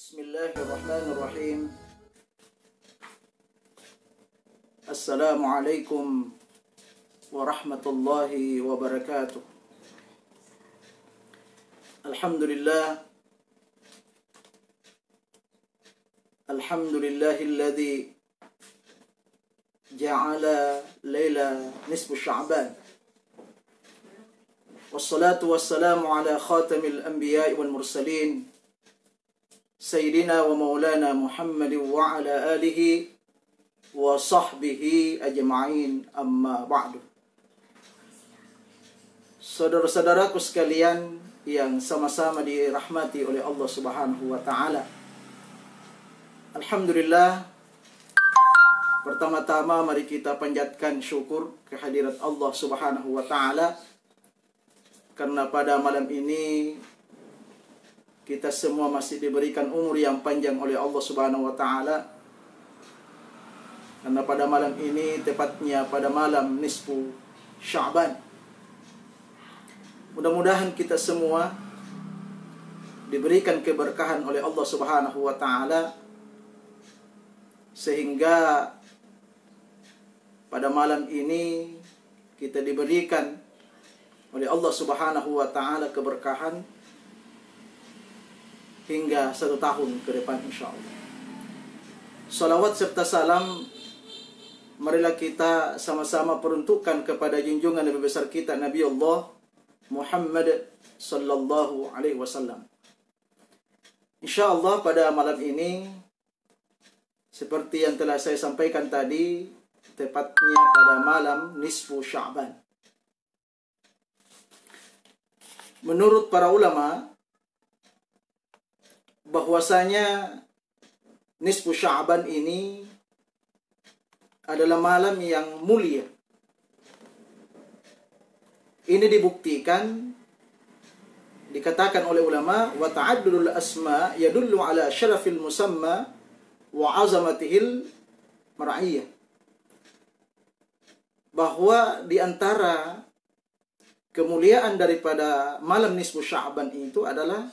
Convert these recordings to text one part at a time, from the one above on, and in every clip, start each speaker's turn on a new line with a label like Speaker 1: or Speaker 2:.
Speaker 1: Bismillahirrahmanirrahim. Assalamualaikum warahmatullahi wabarakatuh. Alhamdulillah. Alhamdulillahilladzi ja'ala laila nisfu Sya'ban. Wassalatu wassalamu ala khatamil anbiya'i wal mursalin Sayyidina wa maulana Muhammad wa ala alihi wa sahbihi ajma'in, amma ba'du. Saudara-saudaraku sekalian yang sama-sama dirahmati oleh Allah Subhanahu wa ta'ala, alhamdulillah, pertama-tama mari kita panjatkan syukur kehadirat Allah Subhanahu wa ta'ala, karena pada malam ini kita semua masih diberikan umur yang panjang oleh Allah Subhanahu wa ta'ala. Karena pada malam ini, tepatnya pada malam nisfu Sya'ban, mudah-mudahan kita semua diberikan keberkahan oleh Allah Subhanahu wa ta'ala, sehingga pada malam ini kita diberikan oleh Allah Subhanahu wa ta'ala keberkahan hingga 1 tahun ke depan insyaallah. Salawat serta salam marilah kita sama-sama peruntukkan kepada junjungan Nabi besar kita, Nabi Allah Muhammad sallallahu alaihi wasallam. Insyaallah pada malam ini, seperti yang telah saya sampaikan tadi, tepatnya pada malam nisfu Sya'ban. Menurut para ulama, bahwasanya nisfu Sya'ban ini adalah malam yang mulia. Ini dibuktikan, dikatakan oleh ulama, wa ta'addudul asma yadullu ala syarafil musamma wa azamatihil mar'iyah. Bahwa di antara kemuliaan daripada malam nisfu Sya'ban itu adalah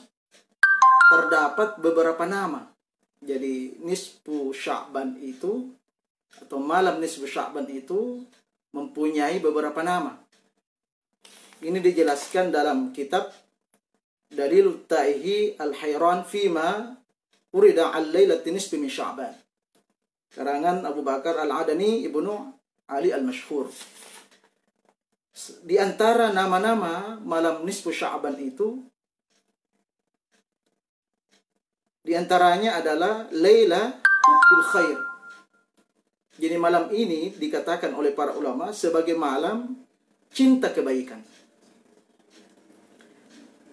Speaker 1: terdapat beberapa nama. Jadi nisfu Sya'ban itu, atau malam nisfu Sya'ban itu mempunyai beberapa nama. Ini dijelaskan dalam kitab Dalil Ta'ihi Al-Hayran Fima Urida Al-Lailati Nisfi Min Sya'ban, karangan Abu Bakar Al-Adani Ibnu Ali Al-Mashhur. Di antara nama-nama malam nisfu Sya'ban itu, di antaranya adalah Laila bil Khair. Jadi malam ini dikatakan oleh para ulama sebagai malam cinta kebaikan.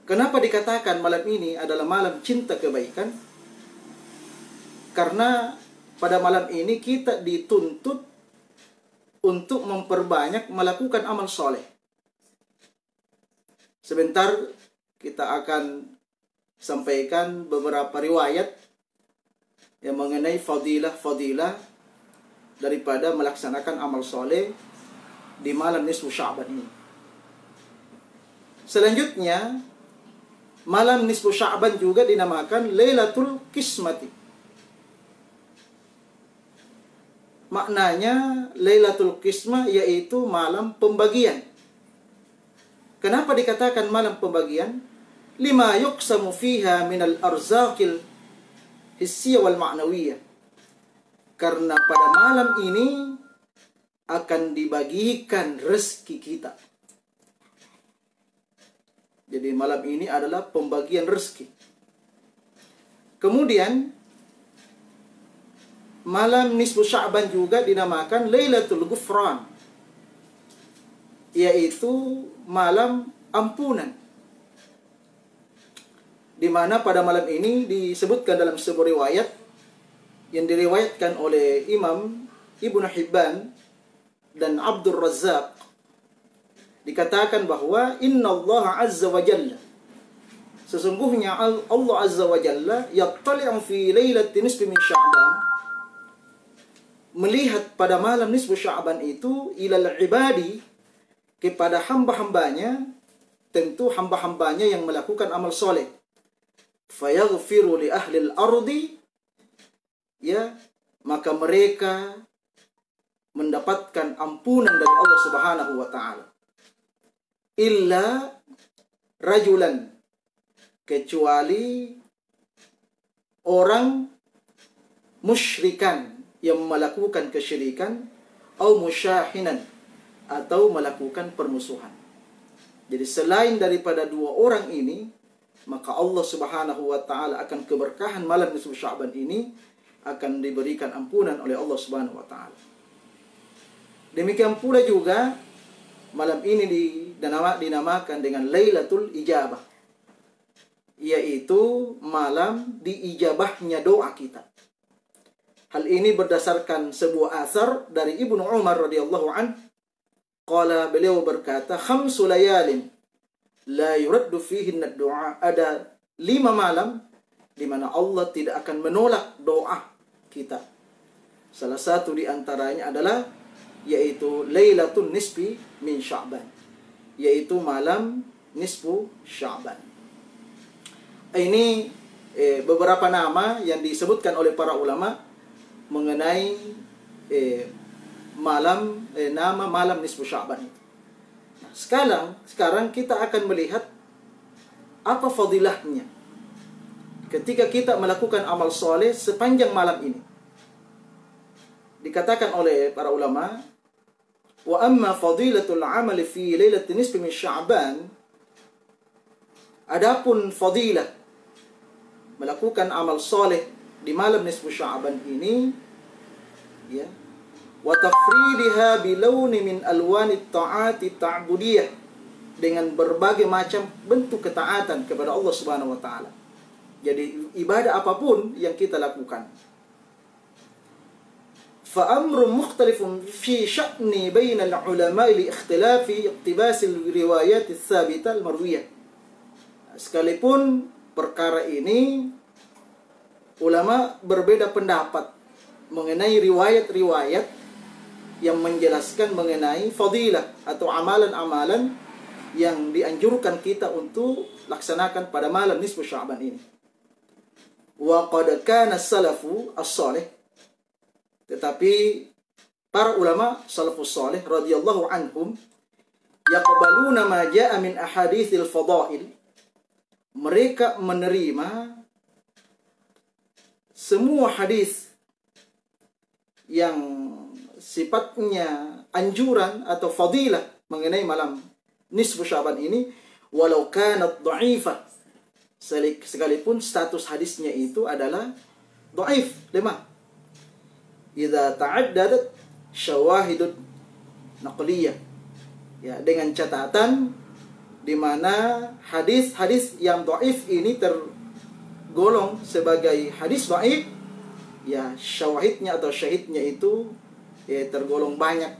Speaker 1: Kenapa dikatakan malam ini adalah malam cinta kebaikan? Karena pada malam ini kita dituntut untuk memperbanyak melakukan amal soleh. Sebentar kita akan sampaikan beberapa riwayat yang mengenai fadilah daripada melaksanakan amal soleh di malam nisfu Sya'ban ini. Selanjutnya, malam nisfu Sya'ban juga dinamakan Lailatul Qismati. Maknanya Lailatul Qismah yaitu malam pembagian. Kenapa dikatakan malam pembagian? Lima yuqsamu fiha minal arzaqil hissiyah wal ma'nawiyah. Karena pada malam ini akan dibagikan rezeki kita. Jadi malam ini adalah pembagian rezeki. Kemudian malam nisfu Sya'ban juga dinamakan Lailatul Ghufran, yaitu malam ampunan. Di mana pada malam ini disebutkan dalam sebuah riwayat yang diriwayatkan oleh Imam Ibnu Hibban dan Abdul Razzaq, dikatakan bahwa Inna Allah Azza wa Jalla, sesungguhnya Allah Azza wa Jalla, yattali'u fi lailati nisfi min Sya'ban, melihat pada malam nisfu Sya'ban itu ilal ibadi, kepada hamba-hambanya, tentu hamba-hambanya yang melakukan amal soleh. fayaghfiru li ahli al-ardi, ya, maka mereka mendapatkan ampunan dari Allah Subhanahu wa taala. Illa rajulan, kecuali orang musyrikan yang melakukan kesyirikan, atau musyahinan, atau melakukan permusuhan. Jadi selain daripada dua orang ini, maka Allah Subhanahu wa taala akan keberkahan malam nisfu Sya'ban ini akan diberikan ampunan oleh Allah Subhanahu wa taala. Demikian pula juga malam ini dinamakan dengan Lailatul Ijabah, yaitu malam diijabahnya doa kita. Hal ini berdasarkan sebuah asar dari Ibnu Umar radhiyallahu an. Qala, beliau berkata, khamsu layalin la yuraddu fihinna du'a. Ada 5 malam di mana Allah tidak akan menolak doa kita. Salah satu di antaranya adalah yaitu Lailatul Nisfi min Sya'ban, yaitu malam nisfu Sya'ban. Ini beberapa nama yang disebutkan oleh para ulama mengenai nama malam nisfu Sya'ban. Nah, sekarang kita akan melihat apa fadilahnya ketika kita melakukan amal soleh sepanjang malam ini. Dikatakan oleh para ulama, wa amma fadilatul amali fi lailatin nisfi min Sya'ban, adapun fadilah melakukan amal soleh di malam nisfu Sya'ban ini, ya, wa tafridiha bilawni min alwanit ta'ati ta'budiyah, dengan berbagai macam bentuk ketaatan kepada Allah Subhanahu wa taala. Jadi ibadah apapun yang kita lakukan. Fa amrun mukhtalifun fi sya'ni bainal ulama li ikhtilafi iqtibas riwayat ats-tsabitah al-marwiyah. Sekalipun perkara ini ulama berbeda pendapat mengenai riwayat-riwayat yang menjelaskan mengenai fadilah atau amalan-amalan yang dianjurkan kita untuk laksanakan pada malam nisfu Sya'ban ini. Wa qad kana as-salafu as-salih, tetapi para ulama salafus salih radhiyallahu anhum yaqbaluna ma jaa min ahaditsil fadail, mereka menerima semua hadis yang sifatnya anjuran atau fadilah mengenai malam nisfu Sya'ban ini, walau kanat dha'ifah, sekalipun status hadisnya itu adalah dhaif, lemah. Idza ta'addadat syawahidun naqliyah, ya, dengan catatan di mana hadis-hadis yang dhaif ini tergolong sebagai hadis dhaif, ya, syawahidnya atau syahidnya itu ya tergolong banyak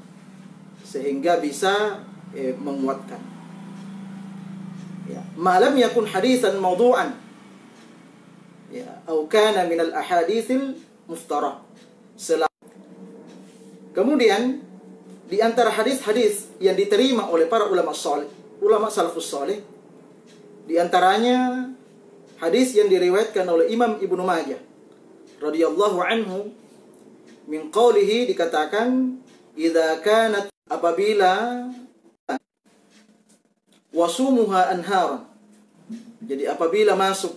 Speaker 1: sehingga bisa menguatkan. Ya, malam yakun hadisan mawdu'an, ya, atau kana min al-ahaditsil muftarah. Kemudian di antara hadis-hadis yang diterima oleh para ulama salih, ulama salafus salih, di antaranya hadis yang diriwayatkan oleh Imam Ibnu Majah radhiyallahu anhu, min qawlihi, dikatakan, idza kanat, apabila wasumuha anharan, jadi apabila masuk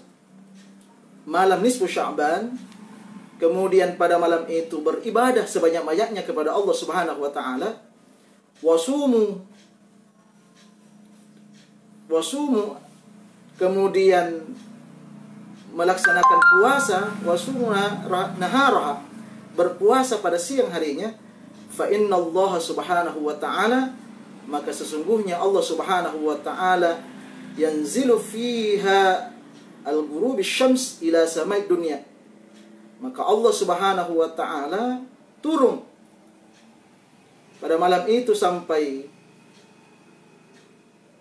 Speaker 1: malam nisfu Sya'ban, kemudian pada malam itu beribadah sebanyak-banyaknya kepada Allah Subhanahu wa taala, wasumu, kemudian melaksanakan puasa, wasumuna naharaha, berpuasa pada siang harinya, fa inna Allah Subhanahu wa taala, maka sesungguhnya Allah Subhanahu wa taala yanzilu fiha al-ghurub asy-syams ila samai dunya, maka Allah Subhanahu wa taala turun pada malam itu sampai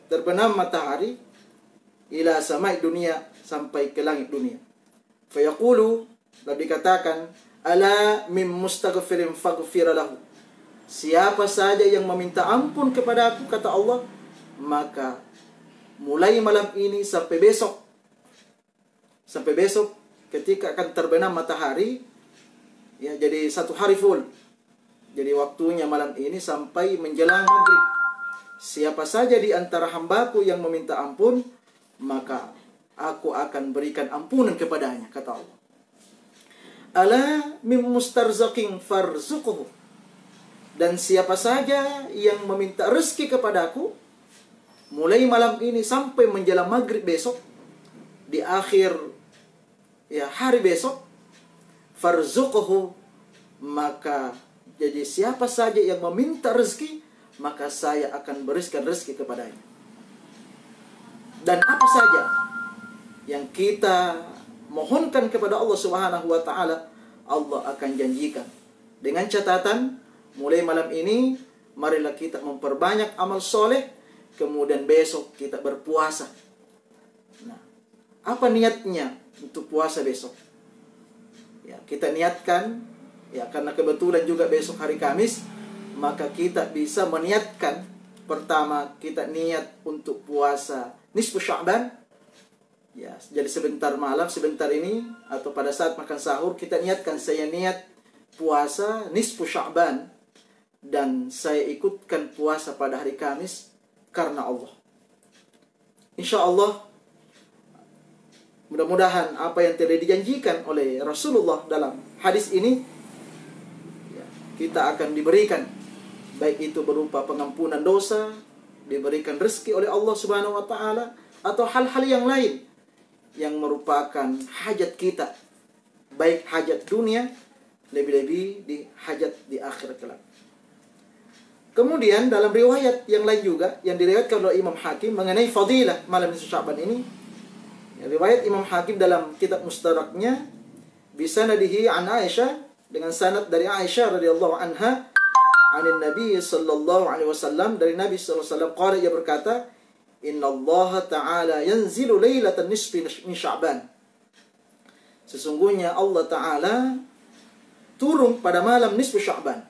Speaker 1: terbenam matahari, ila samai dunia, sampai ke langit dunia. Fa yaqulu, lalu dikatakan, ala mim mustaghfirin faghfir lahu, siapa saja yang meminta ampun kepada aku, kata Allah, maka mulai malam ini sampai besok sampai besok ketika akan terbenam matahari, ya, jadi 1 hari full. Jadi waktunya malam ini sampai menjelang maghrib. Siapa saja di antara hambaku yang meminta ampun, maka aku akan berikan ampunan kepadanya, kata Allah. Ala mim mustarzaqin farzuquhu. Dan siapa saja yang meminta rezeki kepadaku mulai malam ini sampai menjelang maghrib besok, di akhir ya hari besok, farzuquhu, maka jadi siapa saja yang meminta rezeki, maka saya akan berikan rezeki kepadanya. Dan apa saja yang kita mohonkan kepada Allah Subhanahu wa taala, Allah akan janjikan. Dengan catatan, mulai malam ini marilah kita memperbanyak amal soleh, kemudian besok kita berpuasa. Nah, apa niatnya untuk puasa besok? Ya, kita niatkan, ya, karena kebetulan juga besok hari Kamis, maka kita bisa meniatkan. Pertama, kita niat untuk puasa nisfu Sya'ban. Ya, jadi sebentar malam, sebentar ini, atau pada saat makan sahur, kita niatkan, saya niat puasa nisfu Sya'ban, dan saya ikutkan puasa pada hari Kamis karena Allah. Insya Allah, mudah-mudahan apa yang telah dijanjikan oleh Rasulullah dalam hadis ini, ya, kita akan diberikan, baik itu berupa pengampunan dosa, diberikan rezeki oleh Allah Subhanahu wa taala, atau hal-hal yang lain yang merupakan hajat kita, baik hajat dunia, lebih-lebih di hajat di akhirat kelak. Kemudian dalam riwayat yang lain juga yang diriwayatkan oleh Imam Hakim mengenai fadilah malam nisfu Sya'ban ini, ya, riwayat Imam Hakim dalam kitab Mustadraknya bisanadihi an Aisyah, dengan sanad dari Aisyah radhiyallahu anha, anin Nabi sallallahu alaihi wasallam, dari Nabi sallallahu alaihi wasallam, qala, ia berkata, Inna Allah Ta'ala yanzilu laylatan nisfi min Sya'ban. Sesungguhnya Allah Ta'ala turun pada malam nisfu Sya'ban,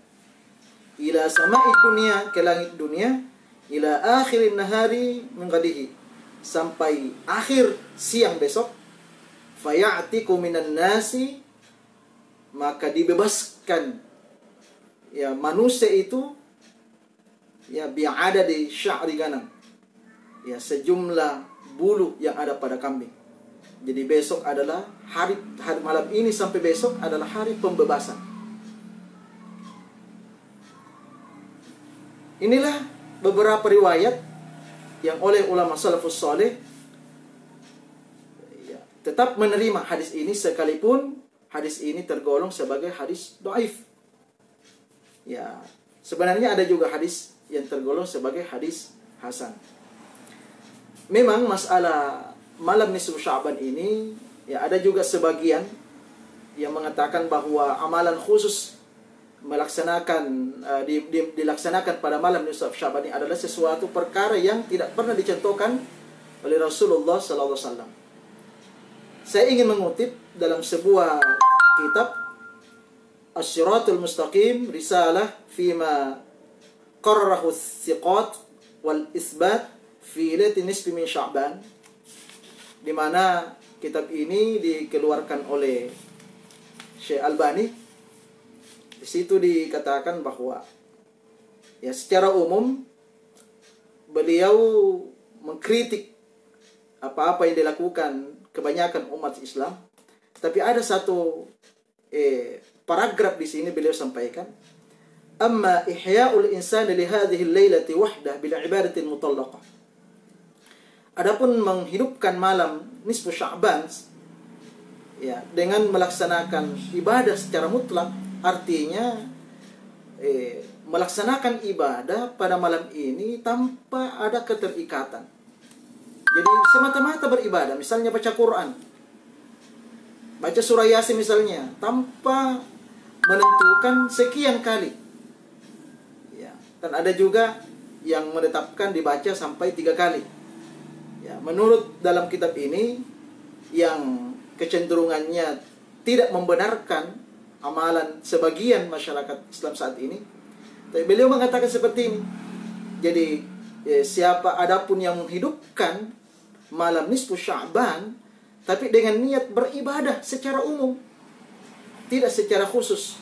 Speaker 1: ila sama'i dunia, ke langit dunia, ila akhirin nahari min ghadihi, sampai akhir siang besok, faya'tiku minan nasi, maka dibebaskan, ya, manusia itu, ya, bi'ada di sya'ri ganam, ya, sejumlah bulu yang ada pada kambing. Jadi besok adalah hari malam ini sampai besok adalah hari pembebasan. Inilah beberapa riwayat yang oleh ulama salafus saleh, ya, tetap menerima hadis ini sekalipun hadis ini tergolong sebagai hadis dhaif. Ya, sebenarnya ada juga hadis yang tergolong sebagai hadis hasan. Memang masalah malam nisfu Sya'ban ini, ya, ada juga sebagian yang mengatakan bahwa amalan khusus melaksanakan dilaksanakan pada malam nisfu Sya'ban ini adalah sesuatu perkara yang tidak pernah dicontohkan oleh Rasulullah sallallahu alaihi wasallam. Saya ingin mengutip dalam sebuah kitab Asy-Syiratul Mustaqim, risalah fima qarrahu ats-thiqat wal isbat fi lailatin nisfi min Sya'ban, di mana kitab ini dikeluarkan oleh Syekh Albani. Di situ dikatakan bahwa, ya, secara umum beliau mengkritik apa-apa yang dilakukan kebanyakan umat Islam, tapi ada satu paragraf di sini beliau sampaikan, amma ihya'ul insani li hadhihi al-lailati wahdah bil ibadatil mutallaqah. Adapun menghidupkan malam nisfu Sya'ban, ya, dengan melaksanakan ibadah secara mutlak, artinya melaksanakan ibadah pada malam ini tanpa ada keterikatan. Jadi semata-mata beribadah, misalnya baca Quran, baca surah Yasin misalnya, tanpa menentukan sekian kali. Ya, dan ada juga yang menetapkan dibaca sampai 3 kali. Ya, menurut dalam kitab ini yang kecenderungannya tidak membenarkan amalan sebagian masyarakat Islam saat ini, tapi beliau mengatakan seperti ini. Jadi siapa adapun yang menghidupkan malam nisfu Sya'ban tapi dengan niat beribadah secara umum, tidak secara khusus.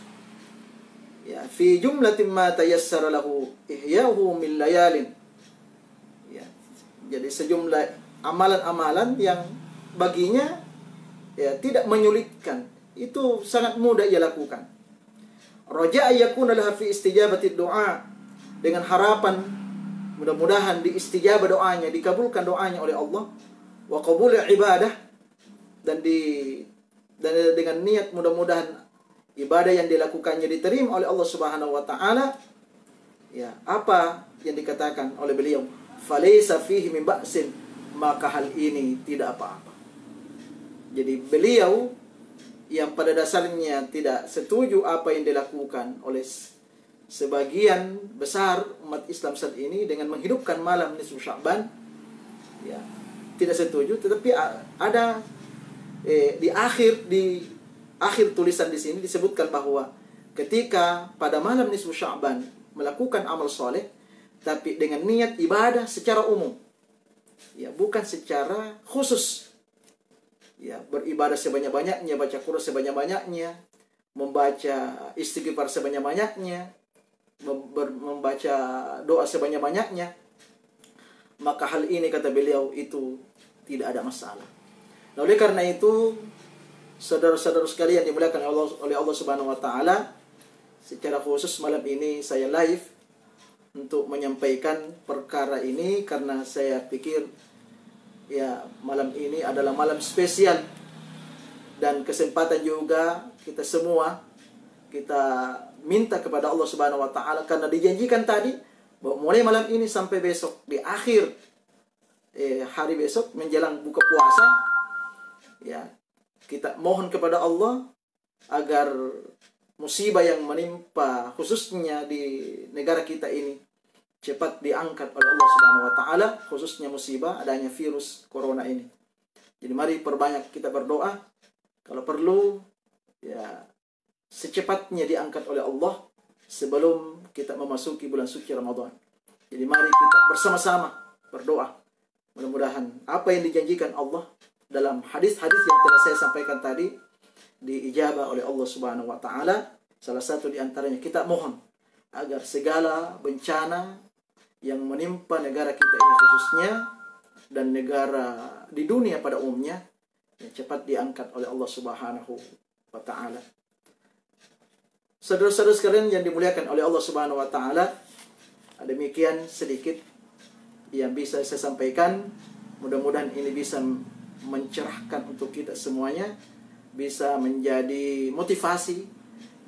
Speaker 1: Ya, fi jumlatin ma tayassara lahu ihyahu min layalin. Ya, jadi sejumlah amalan-amalan yang baginya ya tidak menyulitkan, itu sangat mudah ia lakukan. Raja'a yakuna laha fi istijabati doa, dengan harapan mudah-mudahan diistijabah doanya, dikabulkan doanya oleh Allah, wa qabul ibadah, dan dengan niat mudah-mudahan ibadah yang dilakukannya diterima oleh Allah Subhanahu wa taala. Ya, apa yang dikatakan oleh beliau? Falaysa fihi min ba'sin, maka hal ini tidak apa-apa. Jadi beliau yang pada dasarnya tidak setuju apa yang dilakukan oleh sebagian besar umat Islam saat ini dengan menghidupkan malam nisfu Sya'ban, ya, tidak setuju. Tetapi ada di akhir tulisan di sini disebutkan bahwa ketika pada malam nisfu Sya'ban melakukan amal soleh, tapi dengan niat ibadah secara umum, ya, bukan secara khusus. Ya, beribadah sebanyak-banyaknya, baca Quran sebanyak-banyaknya, membaca istighfar sebanyak-banyaknya, membaca doa sebanyak-banyaknya, maka hal ini kata beliau itu tidak ada masalah. Nah, oleh karena itu, saudara-saudara sekalian dimuliakan oleh Allah Subhanahu wa taala, secara khusus malam ini saya live untuk menyampaikan perkara ini karena saya pikir ya malam ini adalah malam spesial dan kesempatan juga kita semua kita minta kepada Allah Subhanahu wa taala, karena dijanjikan tadi bahwa mulai malam ini sampai besok di akhir hari besok menjelang buka puasa, ya, kita mohon kepada Allah agar musibah yang menimpa khususnya di negara kita ini cepat diangkat oleh Allah Subhanahu wa taala, khususnya musibah adanya virus corona ini. Jadi mari perbanyak kita berdoa, kalau perlu ya secepatnya diangkat oleh Allah sebelum kita memasuki bulan suci Ramadan. Jadi mari kita bersama-sama berdoa, mudah-mudahan apa yang dijanjikan Allah dalam hadis-hadis yang telah saya sampaikan tadi diijabah oleh Allah Subhanahu wa taala. Salah satu di antaranya kita mohon agar segala bencana yang menimpa negara kita ini khususnya dan negara di dunia pada umumnya yang cepat diangkat oleh Allah Subhanahu wa taala. Saudara-saudara sekalian yang dimuliakan oleh Allah Subhanahu wa taala, demikian sedikit yang bisa saya sampaikan. Mudah-mudahan ini bisa mencerahkan untuk kita semuanya, bisa menjadi motivasi,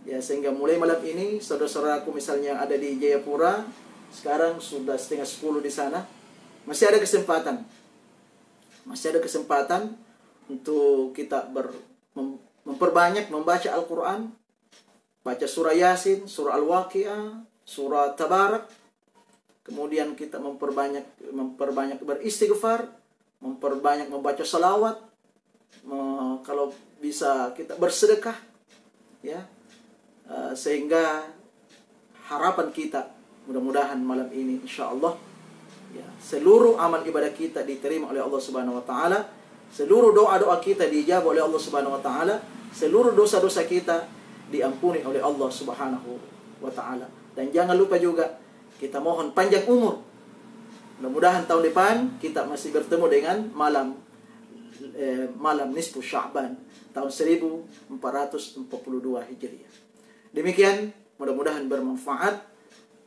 Speaker 1: ya, sehingga mulai malam ini saudara-saudaraku misalnya yang ada di Jayapura, sekarang sudah 9:30 di sana, masih ada kesempatan untuk kita memperbanyak membaca Al-Quran, baca surah Yasin, surah Al-Waqi'ah, surah Tabarak, kemudian kita memperbanyak beristighfar, memperbanyak membaca salawat, kalau bisa kita bersedekah, ya, sehingga harapan kita mudah-mudahan malam ini insyaallah ya seluruh amal ibadah kita diterima oleh Allah Subhanahu wa taala, seluruh doa-doa kita dijawab oleh Allah Subhanahu wa taala, seluruh dosa-dosa kita diampuni oleh Allah Subhanahu wa taala. Dan jangan lupa juga kita mohon panjang umur. Mudah-mudahan tahun depan kita masih bertemu dengan malam nisfu Sya'ban tahun 1442 Hijriah. Demikian, mudah-mudahan bermanfaat.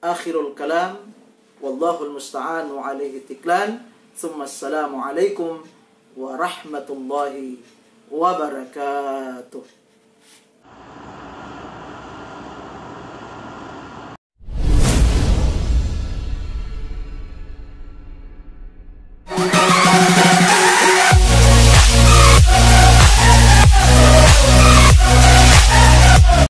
Speaker 1: Akhirul kalam, wallahul musta'an wa alaihi tiklan. Tsumma assalamu alaikum warahmatullahi wabarakatuh.